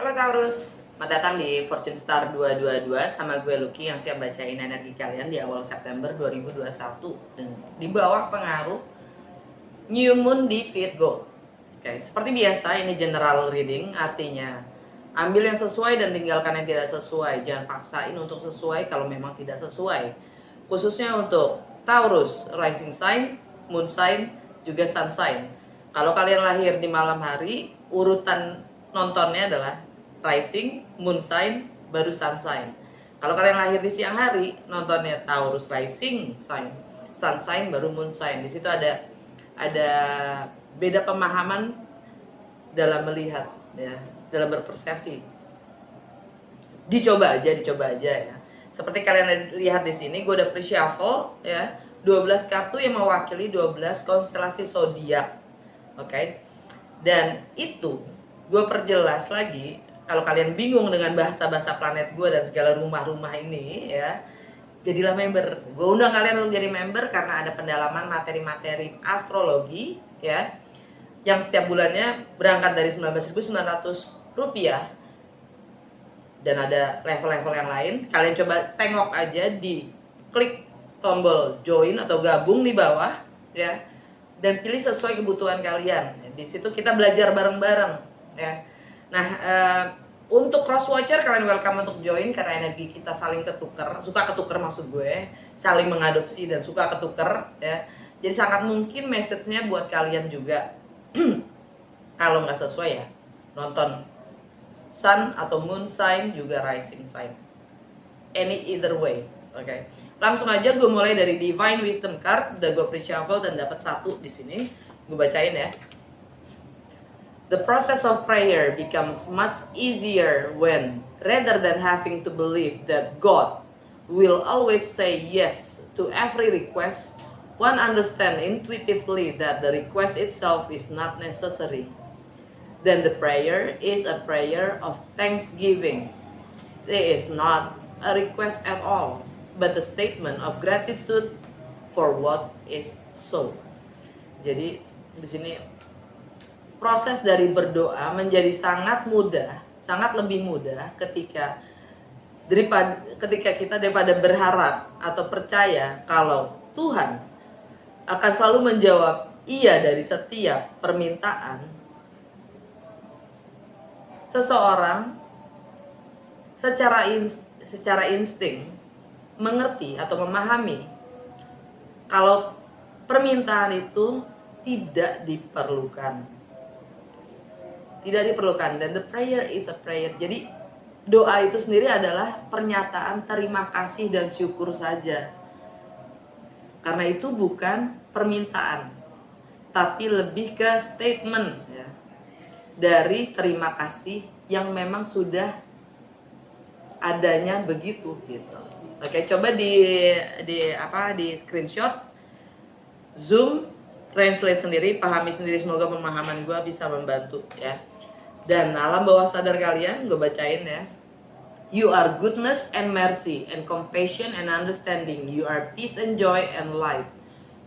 Halo Taurus, selamat datang di Fortune Star 222 sama gue Lucky yang siap bacain energi kalian di awal September 2021 dan di bawah pengaruh New Moon di Virgo. Oke, seperti biasa ini general reading, artinya ambil yang sesuai dan tinggalkan yang tidak sesuai. Jangan paksain untuk sesuai kalau memang tidak sesuai. Khususnya untuk Taurus, rising sign, moon sign, juga sun sign. Kalau kalian lahir di malam hari, urutan nontonnya adalah rising, moon sign, baru sun sign. Kalau kalian lahir di siang hari, nontonnya Taurus rising sign, sun sign, baru moon sign. Di situ ada beda pemahaman dalam melihat, ya, dalam berpersepsi. Dicoba aja ya. Seperti kalian lihat di sini, gue udah pre-shuffle ya, 12 kartu yang mewakili 12 konstelasi zodiak. Oke. Dan itu gue perjelas lagi. Kalau kalian bingung dengan bahasa-bahasa planet gue dan segala rumah-rumah ini ya, jadilah member. Gue undang kalian untuk jadi member karena ada pendalaman materi-materi astrologi ya, yang setiap bulannya berangkat dari 19.900 rupiah dan ada level-level yang lain. Kalian coba tengok aja, di klik tombol join atau gabung di bawah ya, dan pilih sesuai kebutuhan kalian. Di situ kita belajar bareng-bareng ya. Nah, untuk cross watcher kalian welcome untuk join karena energi kita saling ketuker, suka ketuker maksud gue, saling mengadopsi dan suka ketuker ya. Jadi sangat mungkin message-nya buat kalian juga. Kalau nggak sesuai ya, nonton sun atau moon sign juga rising sign. Any either way, oke. Okay. Langsung aja gue mulai dari Divine Wisdom card, udah gue pre-shuffle dan dapat satu di sini. Gue bacain ya. The process of prayer becomes much easier when, rather than having to believe that God will always say yes to every request, one understands intuitively that the request itself is not necessary. Then the prayer is a prayer of thanksgiving. It is not a request at all, but a statement of gratitude for what is so. Jadi di sini proses dari berdoa menjadi sangat mudah, sangat lebih mudah ketika daripada berharap atau percaya kalau Tuhan akan selalu menjawab iya dari setiap permintaan. Seseorang secara insting mengerti atau memahami kalau permintaan itu tidak diperlukan. Dan the prayer is a prayer. Jadi doa itu sendiri adalah pernyataan terima kasih dan syukur saja. Karena itu bukan permintaan, tapi lebih ke statement ya, dari terima kasih yang memang sudah adanya begitu gitu. Oke, coba di screenshot, zoom, translate sendiri, pahami sendiri, semoga pemahaman gue bisa membantu ya. Dan alam bawah sadar kalian, gue bacain ya. You are goodness and mercy and compassion and understanding. You are peace and joy and light.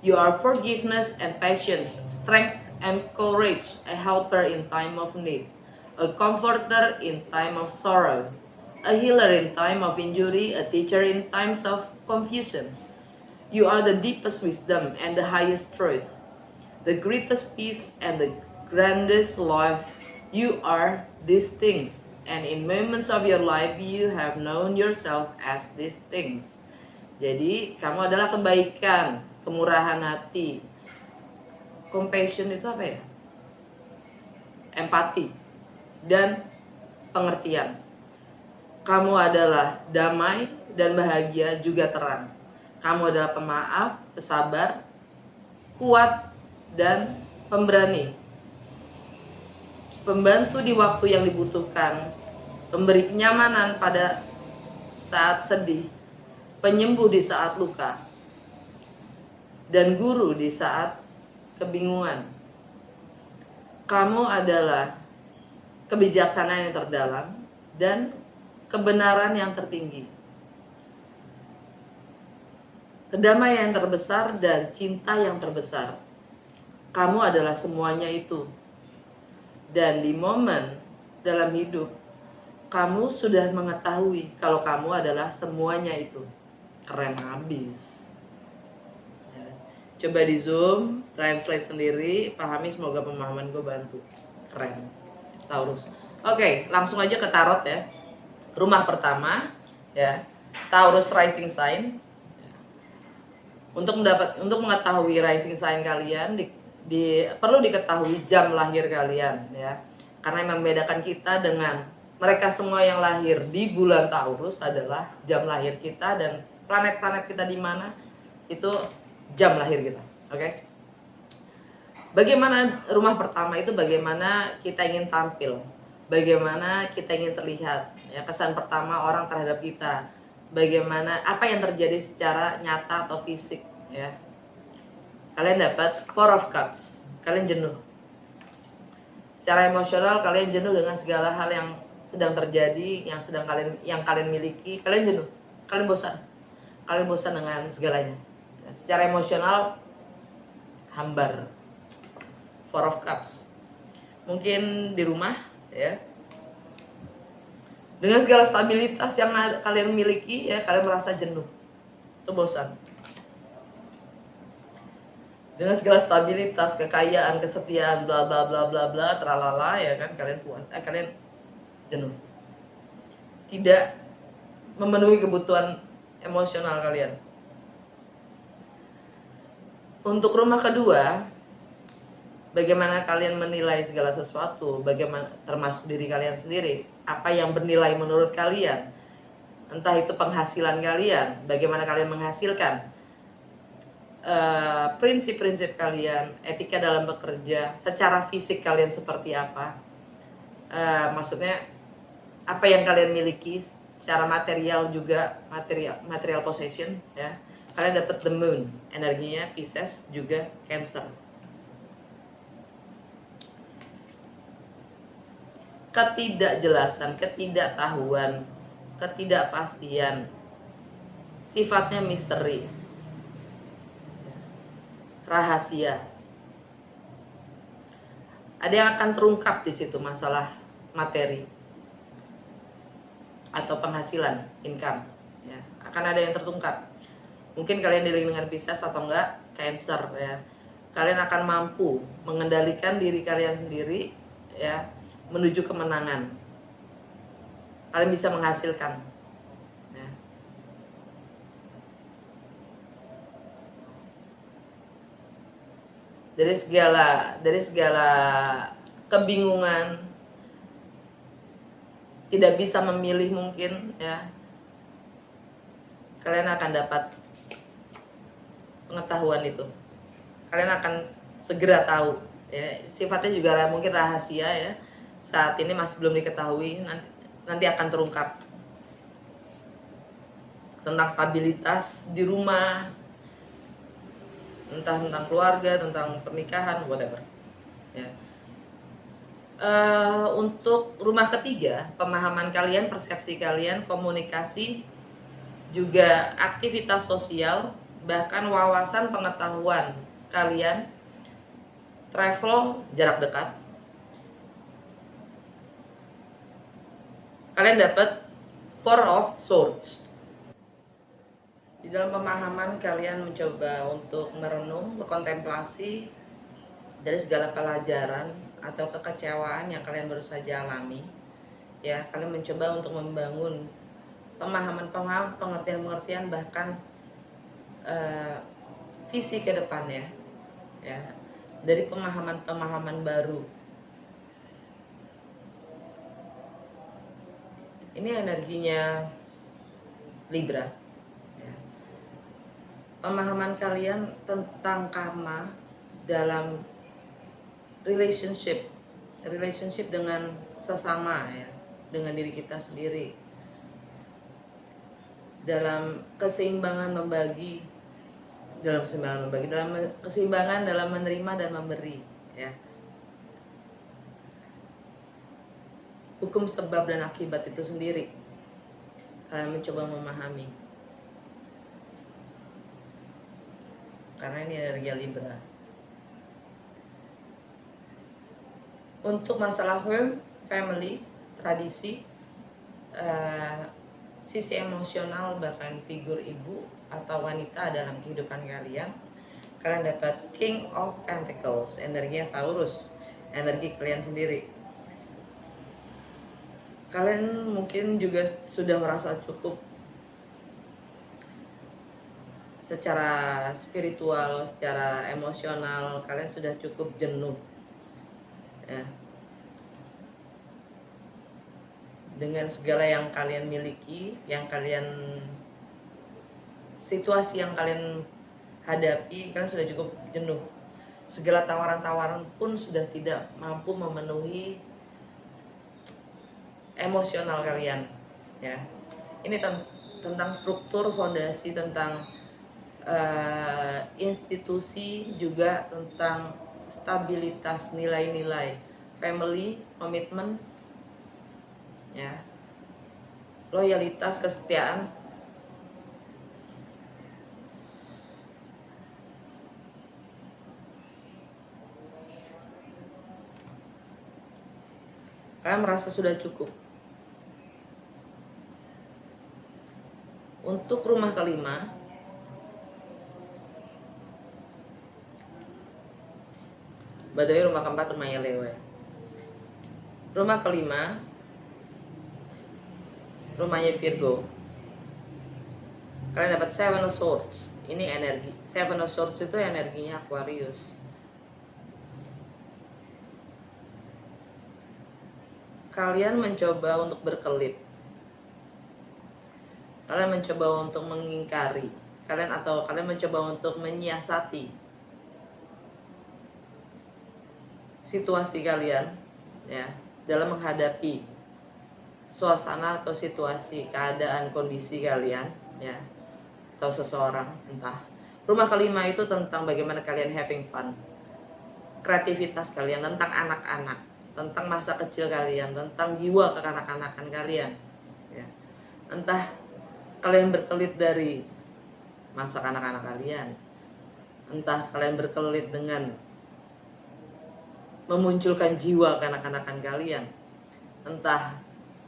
You are forgiveness and patience, strength and courage, a helper in time of need, a comforter in time of sorrow, a healer in time of injury, a teacher in times of confusion. You are the deepest wisdom and the highest truth, the greatest peace and the grandest love. You are these things, and in moments of your life you have known yourself as these things. Jadi kamu adalah kebaikan, kemurahan hati. Compassion itu apa ya? Empati dan pengertian. Kamu adalah damai dan bahagia juga terang. Kamu adalah pemaaf, pesabar, kuat dan pemberani. Pembantu di waktu yang dibutuhkan, pemberi kenyamanan pada saat sedih, penyembuh di saat luka, dan guru di saat kebingungan. Kamu adalah kebijaksanaan yang terdalam dan kebenaran yang tertinggi, kedamaian yang terbesar dan cinta yang terbesar. Kamu adalah semuanya itu. Dan di momen dalam hidup kamu sudah mengetahui kalau kamu adalah semuanya itu. Keren habis. Ya. Coba di zoom, translate sendiri, pahami, semoga pemahaman gue bantu. Keren. Taurus. Oke, langsung aja ke tarot ya. Rumah pertama ya, Taurus rising sign. Untuk mengetahui rising sign kalian perlu diketahui jam lahir kalian ya. Karena yang membedakan kita dengan mereka semua yang lahir di bulan Taurus adalah jam lahir kita, dan planet-planet kita di mana itu jam lahir kita. Oke? Bagaimana rumah pertama itu, bagaimana kita ingin tampil, bagaimana kita ingin terlihat ya, kesan pertama orang terhadap kita, bagaimana apa yang terjadi secara nyata atau fisik ya. Kalian dapat Four of Cups, kalian jenuh secara emosional, kalian jenuh dengan segala hal yang sedang terjadi, yang kalian miliki, kalian jenuh, kalian bosan dengan segalanya ya, secara emosional hambar. Four of Cups mungkin di rumah ya, dengan segala stabilitas yang kalian miliki ya, kalian merasa jenuh, itu bosan. Dengan segala stabilitas, kekayaan, kesetiaan, bla bla bla bla bla, tralala ya kan, kalian jenuh. Tidak memenuhi kebutuhan emosional kalian. Untuk rumah kedua, bagaimana kalian menilai segala sesuatu, bagaimana termasuk diri kalian sendiri, apa yang bernilai menurut kalian, entah itu penghasilan kalian, bagaimana kalian menghasilkan, prinsip-prinsip kalian, etika dalam bekerja, secara fisik kalian seperti apa, maksudnya apa yang kalian miliki secara material juga, material possession ya. Kalian dapat the moon, energinya Pisces juga Cancer. Ketidakjelasan, ketidaktahuan, ketidakpastian, sifatnya misteri, rahasia. Ada yang akan terungkap di situ, masalah materi atau penghasilan, income ya, akan ada yang terungkap. Mungkin kalian dilihat dengan Pisces atau enggak Cancer ya. Kalian akan mampu mengendalikan diri kalian sendiri ya, menuju kemenangan. Kalian bisa menghasilkan ya. Dari segala kebingungan, tidak bisa memilih mungkin ya, kalian akan dapat pengetahuan itu. Kalian akan segera tahu ya. Sifatnya juga mungkin rahasia ya, saat ini masih belum diketahui, nanti akan terungkap. Tentang stabilitas di rumah, entah tentang keluarga, tentang pernikahan, whatever ya. Untuk rumah ketiga, pemahaman kalian, persepsi kalian, komunikasi, juga aktivitas sosial, bahkan wawasan pengetahuan kalian, travel jarak dekat. Kalian dapat Four of Swords. Di dalam pemahaman kalian mencoba untuk merenung, berkontemplasi dari segala pelajaran atau kekecewaan yang kalian baru saja alami. Ya, kalian mencoba untuk membangun pemahaman-pemahaman, pengertian-pengertian, bahkan visi ke depannya ya, dari pemahaman-pemahaman baru. Ini energinya Libra ya. Pemahaman kalian tentang karma dalam relationship dengan sesama ya, dengan diri kita sendiri, dalam keseimbangan membagi, dalam keseimbangan dalam menerima dan memberi ya. Hukum sebab dan akibat itu sendiri kalian mencoba memahami, karena ini energi Libra. Untuk masalah home, family, tradisi, sisi emosional, bahkan figur ibu atau wanita dalam kehidupan kalian. Kalian dapat King of Pentacles, energinya Taurus, energi kalian sendiri. Kalian mungkin juga sudah merasa cukup secara spiritual, secara emosional, kalian sudah cukup jenuh ya, dengan segala yang kalian miliki, yang kalian situasi yang kalian hadapi. Kalian sudah cukup jenuh. Segala tawaran-tawaran pun sudah tidak mampu memenuhi emosional kalian ya. Ini tentang struktur, fondasi, tentang institusi, juga tentang stabilitas, nilai-nilai, family, komitmen ya, loyalitas, kesetiaan. Kalian merasa sudah cukup. Untuk rumah kelima, by the way, rumah keempat rumahnya Leo ya. Rumah kelima, rumahnya Virgo. Kalian dapat Seven of Swords. Ini energi Seven of Swords itu energinya Aquarius. Kalian mencoba untuk berkelit. Kalian mencoba untuk mengingkari. Kalian mencoba untuk menyiasati situasi kalian ya, dalam menghadapi suasana atau situasi, keadaan, kondisi kalian ya, atau seseorang entah. Rumah kelima itu tentang bagaimana kalian having fun, kreativitas kalian, tentang anak-anak, tentang masa kecil kalian, tentang jiwa kekanak-kanakan kalian ya. Entah kalian berkelit dari masa kanak-kanak kalian, entah kalian berkelit dengan memunculkan jiwa kanak-kanakan kalian, entah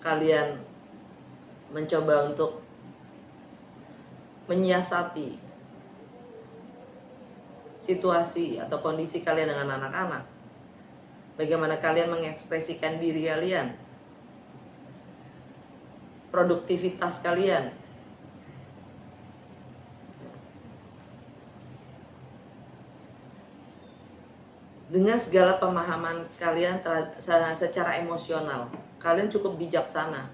kalian mencoba untuk menyiasati situasi atau kondisi kalian dengan anak-anak, bagaimana kalian mengekspresikan diri kalian, produktivitas kalian. Dengan segala pemahaman kalian secara emosional, kalian cukup bijaksana.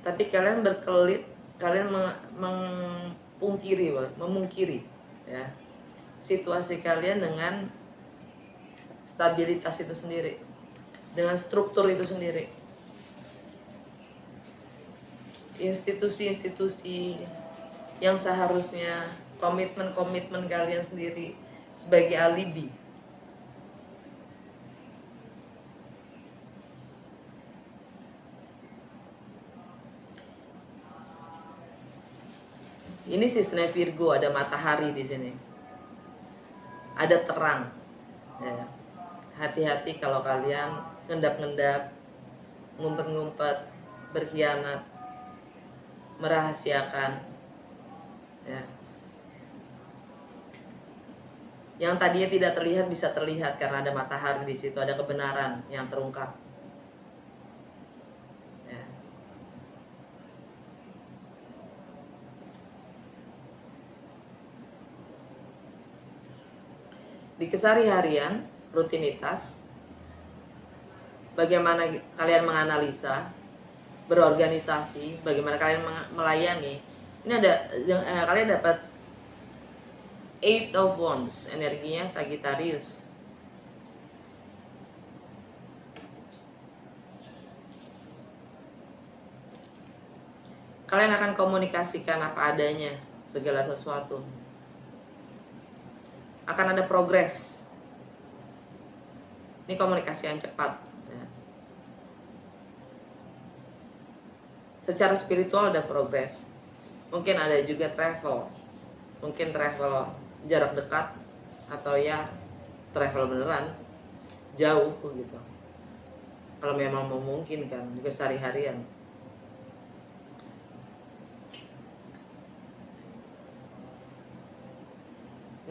Tapi kalian berkelit, kalian memungkiri ya, situasi kalian dengan stabilitas itu sendiri, dengan struktur itu sendiri. Institusi-institusi yang seharusnya komitmen-komitmen kalian sendiri sebagai alibi. Ini sistemnya Virgo, ada matahari di sini, ada terang. Ya. Hati-hati kalau kalian ngendap-ngendap, ngumpet-ngumpet, berkhianat, merahasiakan. Ya. Yang tadinya tidak terlihat bisa terlihat karena ada matahari di situ, ada kebenaran yang terungkap. Di keseharian, rutinitas, bagaimana kalian menganalisa, berorganisasi, bagaimana kalian melayani. Ini ada kalian dapat Eight of Wands, energinya Sagittarius. Kalian akan komunikasikan apa adanya segala sesuatu. Akan ada progres. Ini komunikasi yang cepat ya. Secara spiritual ada progres. Mungkin ada juga travel. Mungkin travel jarak dekat atau ya travel beneran jauh gitu. Kalau memang memungkinkan juga sehari-harian.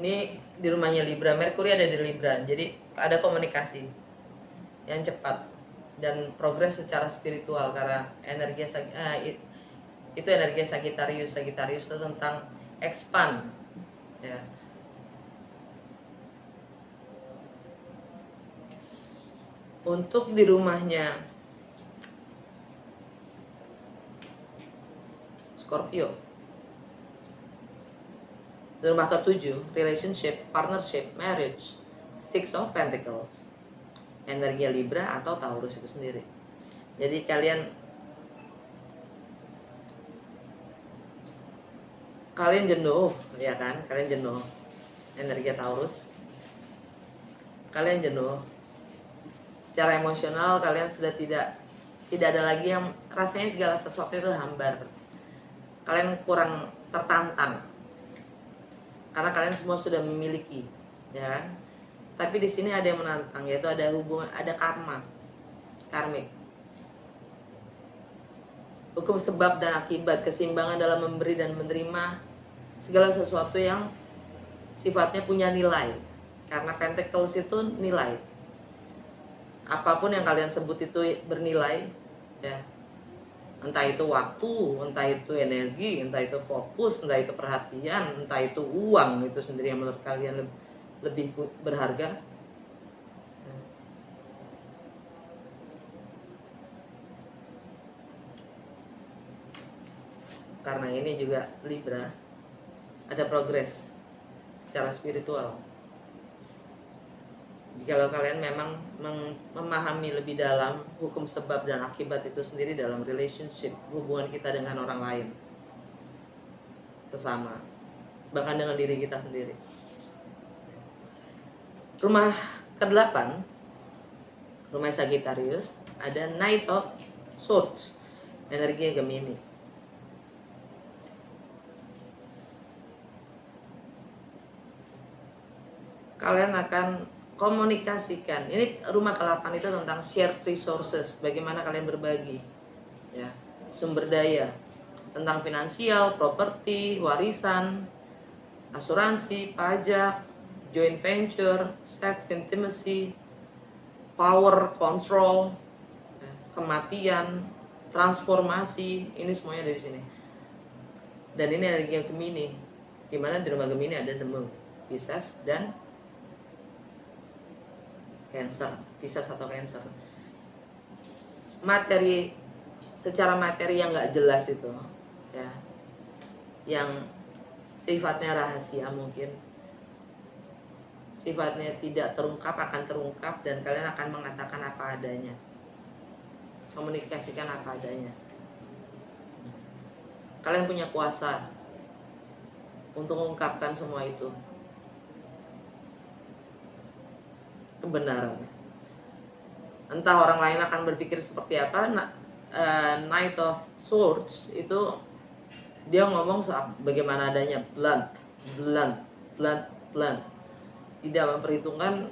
Ini di rumahnya Libra, Merkuri ada di Libra, jadi ada komunikasi yang cepat dan progres secara spiritual karena energi itu energi Sagittarius. Sagittarius itu tentang expand, ya. Untuk di rumahnya Scorpio, di rumah ke-7, relationship, partnership, marriage, Six of Pentacles, energi Libra atau Taurus itu sendiri. Jadi kalian jenuh, ya kan? Kalian jenuh energi Taurus. Kalian jenuh secara emosional, kalian sudah tidak ada lagi yang rasanya segala sesuatu itu hambar. Kalian kurang tertantang karena kalian semua sudah memiliki, ya kan? Tapi di sini ada yang menantang, yaitu ada hubungan, ada karmik, hukum sebab dan akibat, keseimbangan dalam memberi dan menerima segala sesuatu yang sifatnya punya nilai. Karena Pentacles itu nilai, apapun yang kalian sebut itu bernilai, ya. Entah itu waktu, entah itu energi, entah itu fokus, entah itu perhatian, entah itu uang, itu sendiri yang menurut kalian lebih berharga. Karena ini juga Libra, ada progres secara spiritual. Jika kalian memang memahami lebih dalam hukum sebab dan akibat itu sendiri dalam relationship, hubungan kita dengan orang lain, sesama, bahkan dengan diri kita sendiri. Rumah ke-8, rumah Sagittarius, ada Knight of Swords, energi Gemini. Kalian akan komunikasikan. Ini rumah ke-8 itu tentang shared resources, bagaimana kalian berbagi, ya, sumber daya, tentang finansial, properti, warisan, asuransi, pajak, joint venture, sex, intimacy, power, control, kematian, transformasi, ini semuanya dari sini. Dan ini energi yang Gemini, dimana di rumah Gemini ada The Moon, Pisces dan Cancer, Pisces atau Cancer. Materi, secara materi yang nggak jelas itu, ya, yang sifatnya rahasia, mungkin sifatnya tidak terungkap, akan terungkap dan kalian akan mengatakan apa adanya, komunikasikan apa adanya. Kalian punya kuasa untuk mengungkapkan semua itu, kebenaran. Entah orang lain akan berpikir seperti apa. Knight of Swords itu dia ngomong bagaimana adanya, blunt, tidak memperhitungkan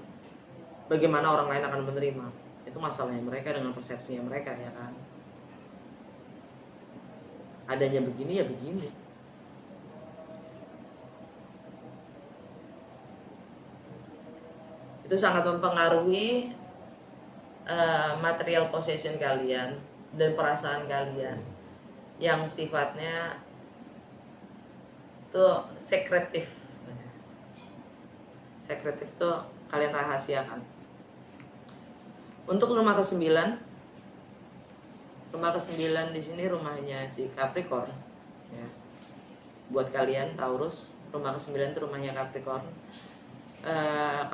bagaimana orang lain akan menerima. Itu masalahnya mereka dengan persepsinya mereka, ya kan. Adanya begini ya begini. Itu sangat mempengaruhi material possession kalian dan perasaan kalian yang sifatnya tuh sekretif tuh kalian rahasiakan. Untuk rumah ke-9, di sini rumahnya si Capricorn, ya. Buat kalian Taurus, rumah ke-9 itu rumahnya Capricorn.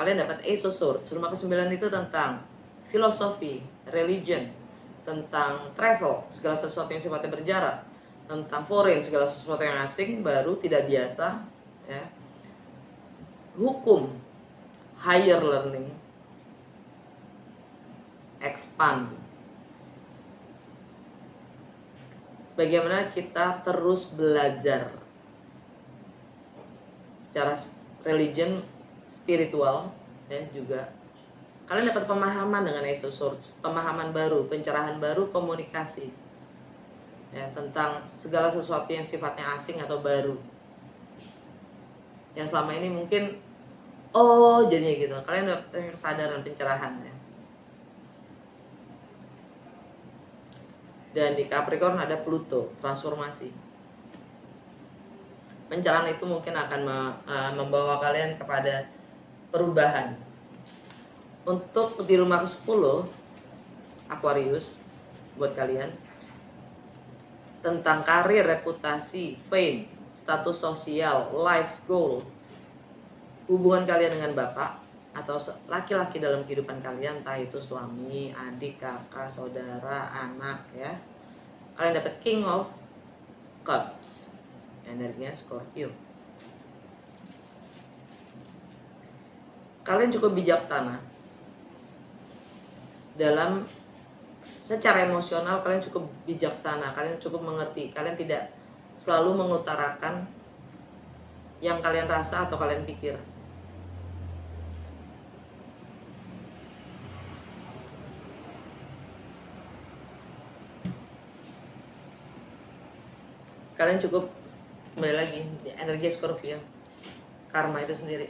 Kalian dapat Ace of Swords. Rumah ke-9 itu tentang filosofi, religion, tentang travel, segala sesuatu yang sifatnya berjarak, tentang foreign, segala sesuatu yang asing, baru, tidak biasa, ya. Hukum, higher learning, expand. Bagaimana kita terus belajar secara religion, spiritual, ya juga. Kalian dapat pemahaman dengan Ace of Swords, pemahaman baru, pencerahan baru, komunikasi, ya, tentang segala sesuatu yang sifatnya asing atau baru. Yang selama ini mungkin, oh jadinya gitu. Kalian dapat kesadaran, pencerahan, ya. Dan di Capricorn ada Pluto, transformasi. Pencerahan itu mungkin akan membawa kalian kepada perubahan. Untuk di rumah ke-10 Aquarius, buat kalian, tentang karir, reputasi, fame, status sosial, life goal, hubungan kalian dengan bapak atau laki-laki dalam kehidupan kalian, entah itu suami, adik, kakak, saudara, anak, ya. Kalian dapat King of Cups, energinya Scorpio. Kalian cukup bijaksana dalam secara emosional, kalian cukup bijaksana, kalian cukup mengerti, kalian tidak selalu mengutarakan yang kalian rasa atau kalian pikir. Kalian cukup, kembali lagi, energi Scorpio, karma itu sendiri,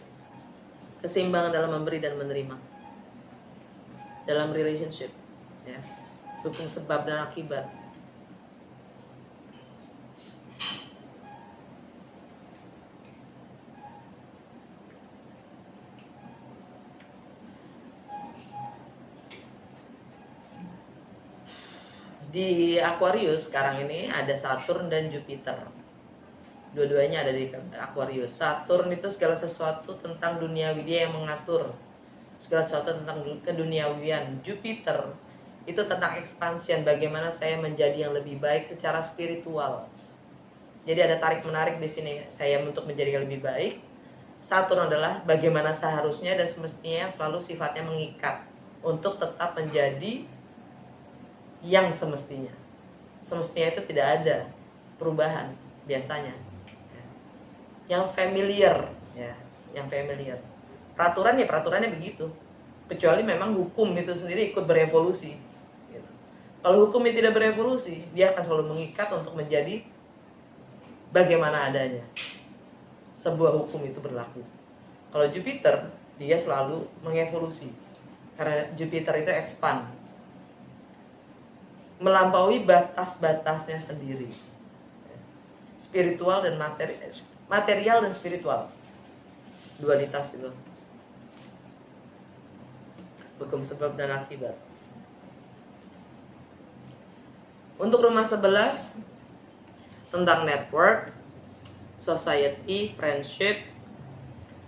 keseimbangan dalam memberi dan menerima dalam relationship, ya, dukung sebab dan akibat. Di Aquarius sekarang ini ada Saturn dan Jupiter. Dua-duanya ada di Aquarius. Saturn itu segala sesuatu tentang duniawi, dia yang mengatur segala sesuatu tentang keduniawian. Jupiter itu tentang expansion, bagaimana saya menjadi yang lebih baik secara spiritual. Jadi ada tarik menarik di sini, saya untuk menjadi yang lebih baik. Saturn adalah bagaimana seharusnya dan semestinya, selalu sifatnya mengikat untuk tetap menjadi yang semestinya. Semestinya itu tidak ada perubahan biasanya. Yang familiar, ya, yang familiar. Peraturan ya peraturannya begitu. Kecuali memang hukum itu sendiri ikut berevolusi. Gitu. Kalau hukumnya tidak berevolusi, dia akan selalu mengikat untuk menjadi bagaimana adanya. Sebuah hukum itu berlaku. Kalau Jupiter, dia selalu mengevolusi. Karena Jupiter itu expand, melampaui batas-batasnya sendiri. Spiritual dan material dan spiritual, dualitas itu, hukum sebab dan akibat. Untuk rumah 11 tentang network, society, friendship,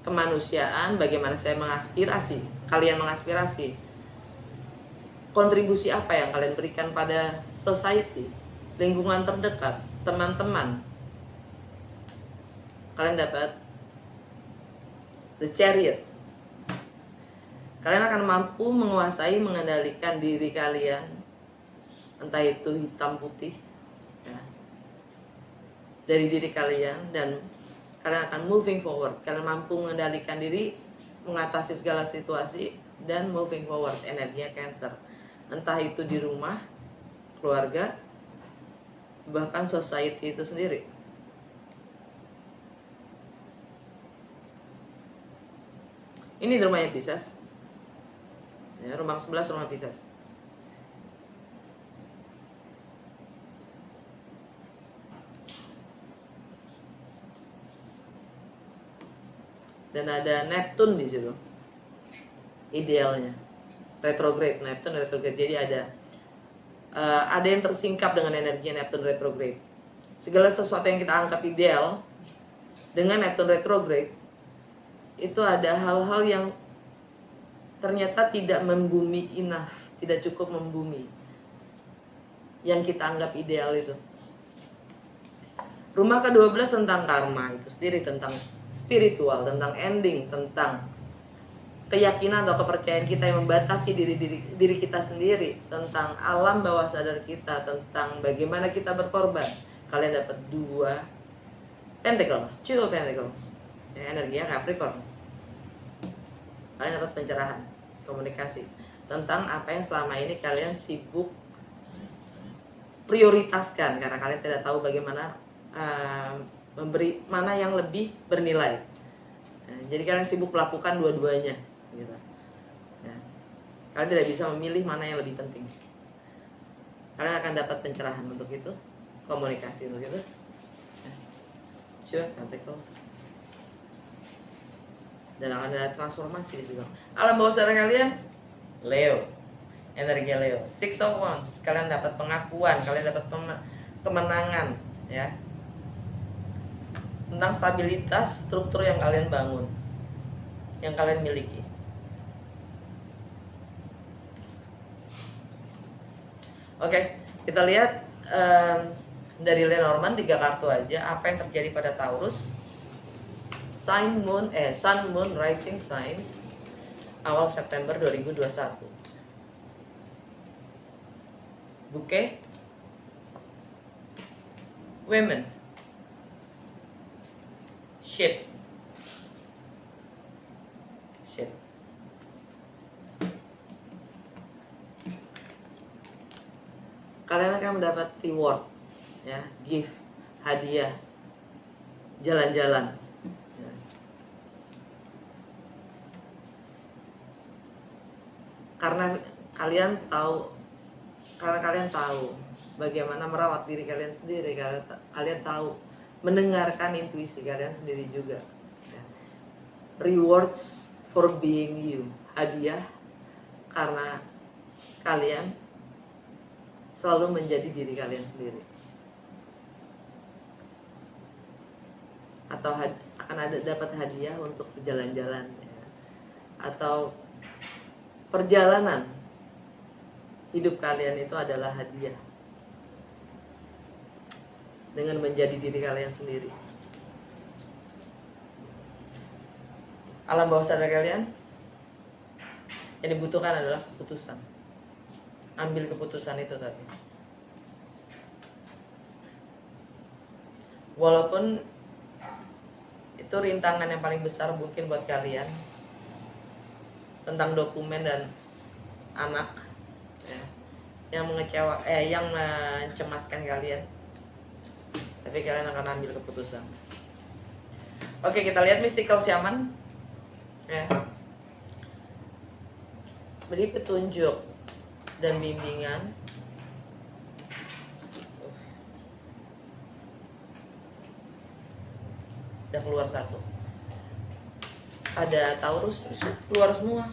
kemanusiaan, bagaimana saya mengaspirasi, kalian mengaspirasi, kontribusi apa yang kalian berikan pada society, lingkungan terdekat, teman-teman. Kalian dapat The Chariot. Kalian akan mampu menguasai, mengendalikan diri kalian, entah itu hitam putih, ya, dari diri kalian, dan kalian akan moving forward. Kalian mampu mengendalikan diri, mengatasi segala situasi, dan moving forward. Energinya Cancer, entah itu di rumah, keluarga, bahkan society itu sendiri. Ini rumahnya Pisces, ya, rumah 11 rumah Pisces. Dan ada Neptune di situ, idealnya retrograde. Neptune retrograde, jadi ada yang tersingkap dengan energi Neptune retrograde. Segala sesuatu yang kita anggap ideal dengan Neptune retrograde, itu ada hal-hal yang ternyata tidak membumi enough, tidak cukup membumi yang kita anggap ideal itu. Rumah ke-12 tentang karma itu sendiri, tentang spiritual, tentang ending, tentang keyakinan atau kepercayaan kita yang membatasi diri kita sendiri, tentang alam bawah sadar kita, tentang bagaimana kita berkorban. Kalian dapat 2 Pentacles, 2 of Pentacles. ya, energinya Capricorn. Kalian dapat pencerahan, komunikasi tentang apa yang selama ini kalian sibuk prioritaskan karena kalian tidak tahu bagaimana memberi mana yang lebih bernilai. Nah, jadi kalian sibuk melakukan dua-duanya, gitu. Ya. Kalian tidak bisa memilih mana yang lebih penting. Kalian akan dapat pencerahan untuk itu, komunikasi untuk itu. Sure, Pentacles. Dan akan ada transformasi di situ. Alam bawah sadar kalian, Leo, energi Leo. Six of Wands, kalian dapat pengakuan, kalian dapat kemenangan, ya. Tentang stabilitas struktur yang kalian bangun, yang kalian miliki. Oke, kita lihat dari Lenormand 3 kartu aja apa yang terjadi pada Taurus. Sun, Moon, Rising Signs awal September 2021. Bouquet, Women, Ship. Kalian akan mendapat reward, ya, gift, hadiah, jalan-jalan. Ya. Karena kalian tahu bagaimana merawat diri kalian sendiri. Kalian tahu mendengarkan intuisi kalian sendiri juga. Ya. Rewards for being you, hadiah karena kalian selalu menjadi diri kalian sendiri. Atau akan dapat hadiah untuk jalan-jalan, ya. Atau perjalanan hidup kalian itu adalah hadiah dengan menjadi diri kalian sendiri. Alam bawah sadar kalian, yang dibutuhkan adalah keputusan. Ambil keputusan itu tadi. Walaupun itu rintangan yang paling besar mungkin buat kalian tentang dokumen dan anak, ya, yang mencemaskan kalian, tapi kalian akan ambil keputusan. Oke, kita lihat Mystical Shaman, ya. Beri petunjuk dan bimbingan. Udah keluar satu. Ada Taurus, keluar semua.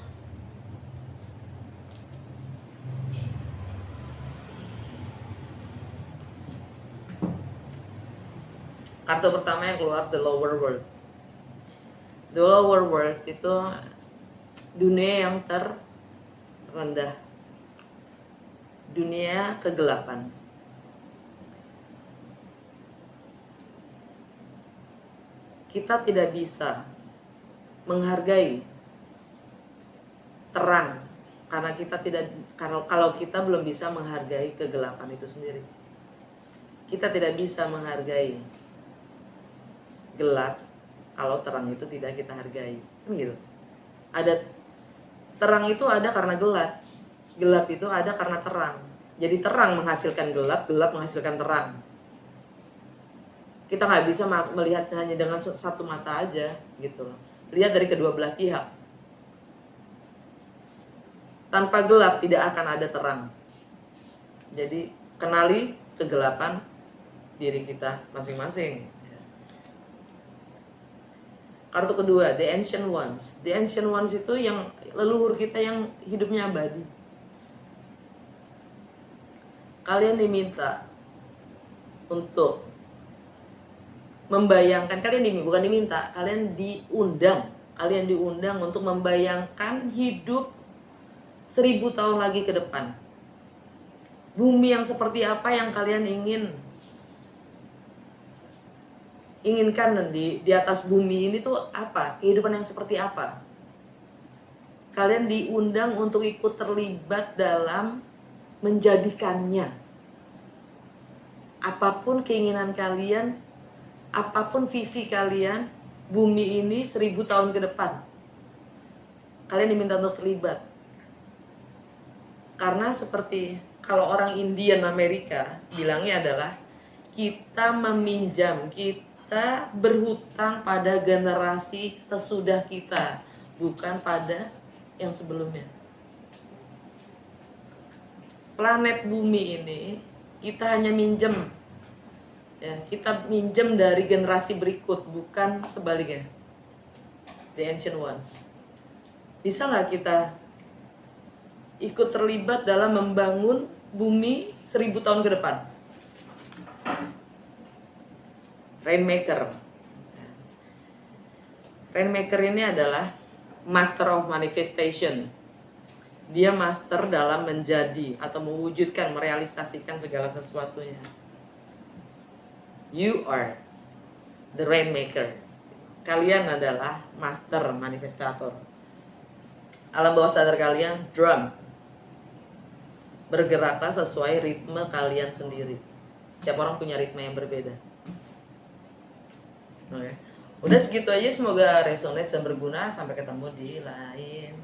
Kartu pertama yang keluar, The Lower World. The Lower World itu dunia yang terendah, dunia kegelapan. Kita tidak bisa menghargai terang kalau kita belum bisa menghargai kegelapan itu sendiri. Kita tidak bisa menghargai gelap kalau terang itu tidak kita hargai. Kan gitu. Terang itu ada karena gelap. Gelap itu ada karena terang. Jadi terang menghasilkan gelap, gelap menghasilkan terang. Kita nggak bisa melihat hanya dengan satu mata aja, gitu loh. Lihat dari kedua belah pihak. Tanpa gelap tidak akan ada terang. Jadi kenali kegelapan diri kita masing-masing. Kartu kedua, The Ancient Ones. The Ancient Ones itu yang leluhur kita yang hidupnya abadi. Kalian diminta untuk membayangkan, kalian diundang untuk membayangkan hidup 1000 tahun lagi ke depan. Bumi yang seperti apa yang kalian inginkan di atas bumi ini tuh apa? Kehidupan yang seperti apa? Kalian diundang untuk ikut terlibat dalam menjadikannya. Apapun keinginan kalian, apapun visi kalian, bumi ini 1000 tahun ke depan. Kalian diminta untuk terlibat. Karena seperti kalau orang Indian Amerika bilangnya adalah kita meminjam, kita berhutang pada generasi sesudah kita, bukan pada yang sebelumnya. Planet bumi ini kita hanya minjem, ya, kita minjem dari generasi berikut, bukan sebaliknya, the ancient ones. Bisa nggak kita ikut terlibat dalam membangun bumi 1000 tahun ke depan? Rainmaker. Rainmaker ini adalah master of manifestation. Dia master dalam menjadi atau mewujudkan, merealisasikan segala sesuatunya. You are the rainmaker. Kalian adalah master manifestator. Alam bawah sadar kalian drum. Bergeraklah sesuai ritme kalian sendiri. Setiap orang punya ritme yang berbeda. Oke. Udah segitu aja, semoga resonate dan berguna. Sampai ketemu di lain